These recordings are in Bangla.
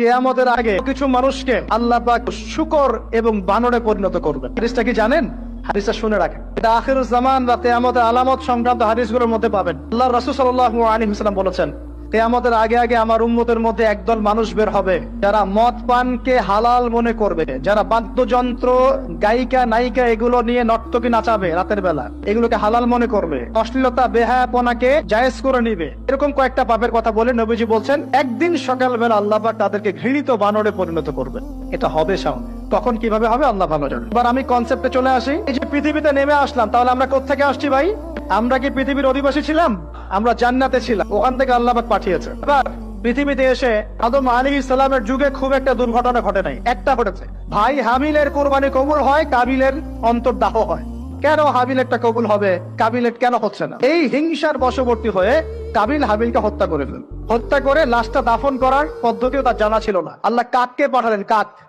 কিয়ামতের আগে কিছু মানুষকে আল্লাহ পাক শূকর এবং বানরে পরিণত করবেন। হাদিসটা কি জানেন? হাদিসটা শুনে রাখেন। এটা আখিরুজ জামান বা কিয়ামতের আলামত সংক্রান্ত হাদিসগুলোর মধ্যে পাবেন। আল্লাহর রাসূল সাল্লাল্লাহু আলাইহি ওয়াসাল্লাম বলেছেন, কিয়ামতের আগে আগে আমার উম্মতের মধ্যে একদল মানুষ বের হবে যারা মদ পানকে হালাল মনে করবে, যারা বাদ্যযন্ত্র, গায়িকা, নায়িকা এগুলো নিয়ে নর্তকী নাচাবে রাতের বেলা, এগুলোকে হালাল মনে করবে, অশ্লীলতা, বেহায়াপনাকে জায়েজ করে নিবে। এরকম কয়েকটা পাপের কথা বলে নবীজি বলছেন, একদিন সকালবেলা আল্লাহ পাক তাদেরকে ঘৃণিত বানরে পরিণত করবেন। এটা হবে সামনে, তখন কিভাবে হবে আল্লাহ ভালো জানেন। এবার আমি কনসেপ্টে চলে আসি। এই যে পৃথিবীতে নেমে আসলাম, তাহলে আমরা কোত্থেকে আসছি ভাই? আমরা কি পৃথিবীর অধিবাসী ছিলাম? আমরা জান্নাতে ছিলাম, ওখান থেকে আল্লাহ পাক পাঠিয়েছে। এবার পৃথিবীতে এসে আদম আলাইহিস সালামের যুগে খুব একটা দুর্ঘটনা ঘটে নাই, একটা ঘটেছে। ভাই হাবিলের কোরবানি কবুল হয়, কাবিলের অন্তর্দাহ হয়। কেন হাবিলেরটা কবুল হবে, কাবিলের কেন হচ্ছে না? এই হিংসার বশবর্তী হয়ে কাবিল হাবিলকে হত্যা করে ফেলল। হত্যা করে লাশটা দাফন করার পদ্ধতিও তার জানা ছিল না। আল্লাহ কাককে পাঠালেন,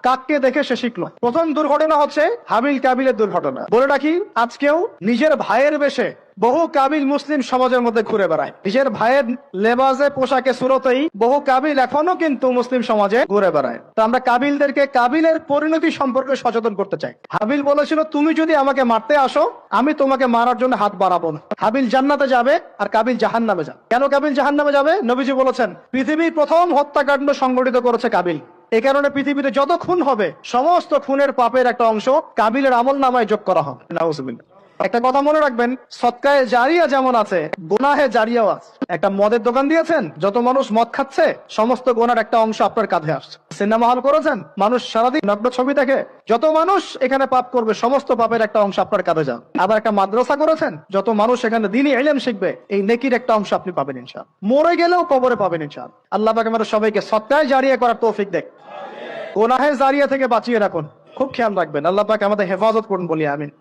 কাককে দেখে সে শিখলো। প্রথম দুর্ঘটনা হচ্ছে হাবিল কাবিলের দুর্ঘটনা। বলে রাখি, আজকেও নিজের ভাইয়ের বেশে বহু কাবিল মুসলিম সমাজের মধ্যে ঘুরে বেড়ায়। নিজের ভাইয়ের লেবাসে, পোশাকে, সুরতেই বহু কাবিল এখনো কিন্তু মুসলিম সমাজে ঘুরে বেড়ায়। তো আমরা কাবিলদেরকে কাবিলের পরিণতি সম্পর্কে সচেতন করতে চাই। হাবিল বলেছিল, তুমি যদি আমাকে মারতে আসো, আমি তোমাকে মারার জন্য হাত বাড়াবো না। হাবিল জান্নাতে যাবে আর কাবিল জাহান্নামে যাবে। কেন কাবিল জাহান্নামে যাবে? নবীজি বলেছেন, পৃথিবীর প্রথম হত্যাকাণ্ড সংগঠিত করেছে কাবিল। এই কারণে পৃথিবীতে যত খুন হবে, সমস্ত খুনের পাপের একটা অংশ কাবিলের আমল নামায় যোগ করা হবে। নাউজুবিল্লাহ। একটা কথা মনে রাখবেন, সদকায়ে জারিয়া যেমন আছে, গুনাহে জারিয়াও আছে। একটা মদের দোকান দিয়েছেন, যত মানুষ মদ খাচ্ছে, সমস্ত গুনার একটা অংশ আপনার কাঁধে আসছে। সিনেমা হল করেছেন, মানুষ সারাদিন নগ্ন ছবি দেখে, যত মানুষ এখানে পাপ করবে, সমস্ত পাপের একটা অংশ আপনার কাঁধে যাবে। আবার একটা মাদ্রাসা করেছেন, যত মানুষ এখানে দ্বীনি ইলম শিখবে, এই নেকির একটা অংশ আপনি পাবেন ইনশাআল্লাহ। মরে গেলেও কবরে পাবেন ইনশাআল্লাহ। আল্লাহ পাক আমাদের সবাইকে সদকায়ে জারিয়া করার তৌফিক দেখ, গুনাহে জারিয়া থেকে বাঁচিয়ে রাখুন। খুব খেয়াল রাখবেন, আল্লাহ পাক আমাদের হেফাজত করুন, বলি আমিন।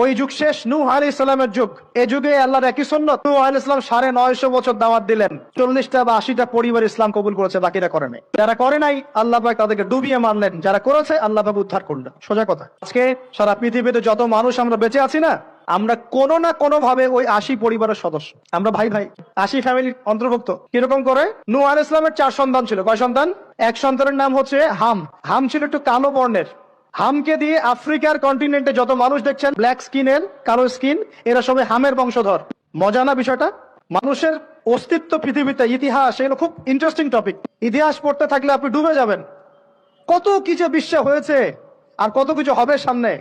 ওই যুগ শেষ, নূহ আলাইহিস সালামের যুগ। এই যুগে আল্লাহর একই সুন্নাত। নূহ আলাইহিস সালাম 950 বছর দাওয়াত দিলেন, 40টা বা 80টা পরিবার ইসলাম কবুল করেছে, বাকিরা করে নাই। যারা করে নাই আল্লাহ পাক তাদেরকে ডুবিয়ে মারলেন, যারা করেছে আল্লাহ পাক উদ্ধার করলেন। সোজা কথা। আজকে সারা পৃথিবীতে যত মানুষ আমরা বেঁচে আছি না, আমরা কোনো না কোনো ভাবে ওই 80 পরিবারের সদস্য। আমরা ভাই ভাই 80 ফ্যামিলির অন্তর্ভুক্ত। কিরকম করে? নূহ আলাইহিস সালামের 4 সন্তান ছিল। কয় সন্তান? এক সন্তানের নাম হচ্ছে হাম। হাম ছিল একটু কালো বর্ণের। হামকে দিয়ে আফ্রিকার কন্টিনেন্টে যত মানুষ দেখছেন, ব্ল্যাক স্কিনের, কালো স্কিন, এরা সবাই হামের বংশধর। মজা না বিষয়টা? মানুষের অস্তিত্ব পৃথিবীতে, ইতিহাস, এগুলো খুব ইন্টারেস্টিং টপিক। ইতিহাস পড়তে থাকলে আপনি ডুবে যাবেন। কত কিছু বিশ্বে হয়েছে আর কত কিছু হবে সামনে।